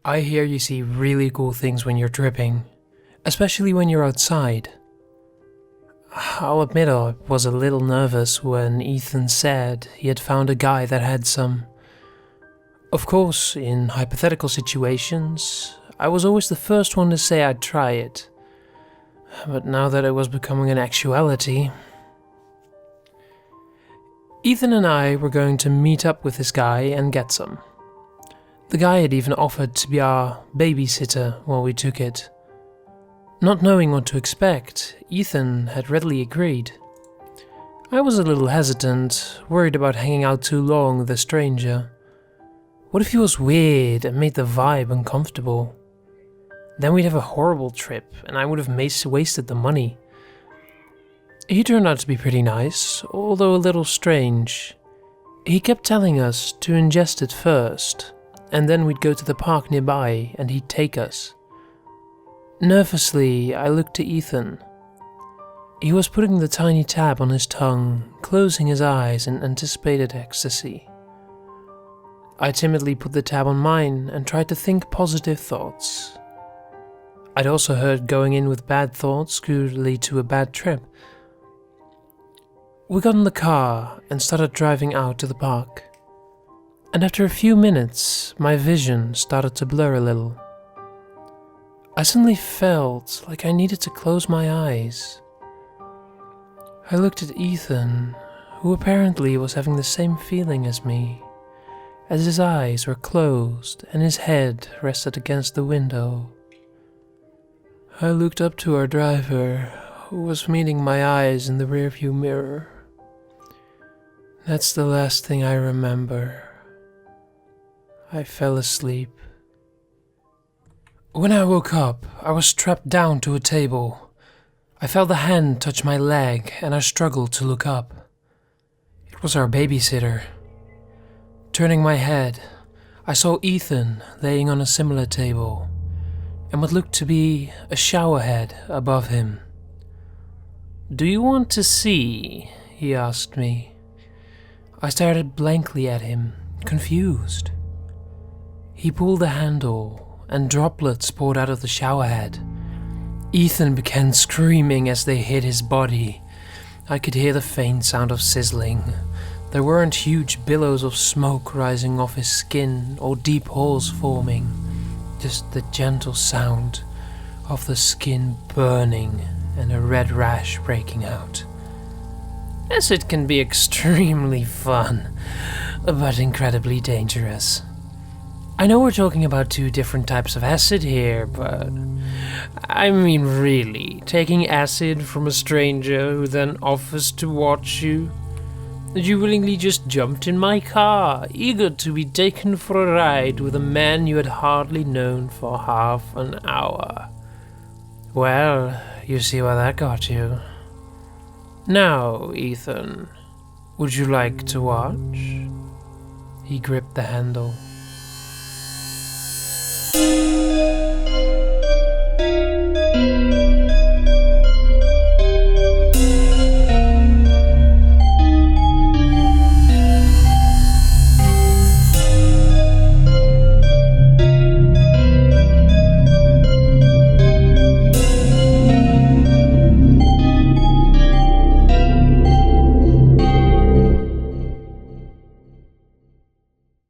I hear you see really cool things when you're tripping, especially when you're outside. I'll admit I was a little nervous when Ethan said he had found a guy that had some. Of course, in hypothetical situations, I was always the first one to say I'd try it. But now that it was becoming an actuality, Ethan and I were going to meet up with this guy and get some. The guy had even offered to be our babysitter while we took it. Not knowing what to expect, Ethan had readily agreed. I was a little hesitant, worried about hanging out too long with a stranger. What if he was weird and made the vibe uncomfortable? Then we'd have a horrible trip and I would have wasted the money. He turned out to be pretty nice, although a little strange. He kept telling us to ingest it first, and then we'd go to the park nearby and he'd take us. Nervously, I looked to Ethan. He was putting the tiny tab on his tongue, closing his eyes in anticipated ecstasy. I timidly put the tab on mine and tried to think positive thoughts. I'd also heard going in with bad thoughts could lead to a bad trip. We got in the car and started driving out to the park. And after a few minutes, my vision started to blur a little. I suddenly felt like I needed to close my eyes. I looked at Ethan, who apparently was having the same feeling as me, as his eyes were closed and his head rested against the window. I looked up to our driver, who was meeting my eyes in the rearview mirror. That's the last thing I remember. I fell asleep. When I woke up, I was strapped down to a table. I felt a hand touch my leg and I struggled to look up. It was our babysitter. Turning my head, I saw Ethan laying on a similar table, and what looked to be a shower head above him. "Do you want to see?" he asked me. I stared blankly at him, confused. He pulled the handle, and droplets poured out of the shower head. Ethan began screaming as they hit his body. I could hear the faint sound of sizzling. There weren't huge billows of smoke rising off his skin or deep holes forming, just the gentle sound of the skin burning and a red rash breaking out. Acid can be extremely fun, but incredibly dangerous. I know we're talking about two different types of acid here, but I mean really, taking acid from a stranger who then offers to watch you? You willingly just jumped in my car, eager to be taken for a ride with a man you had hardly known for half an hour. Well, you see where that got you. Now, Ethan, would you like to watch? He gripped the handle.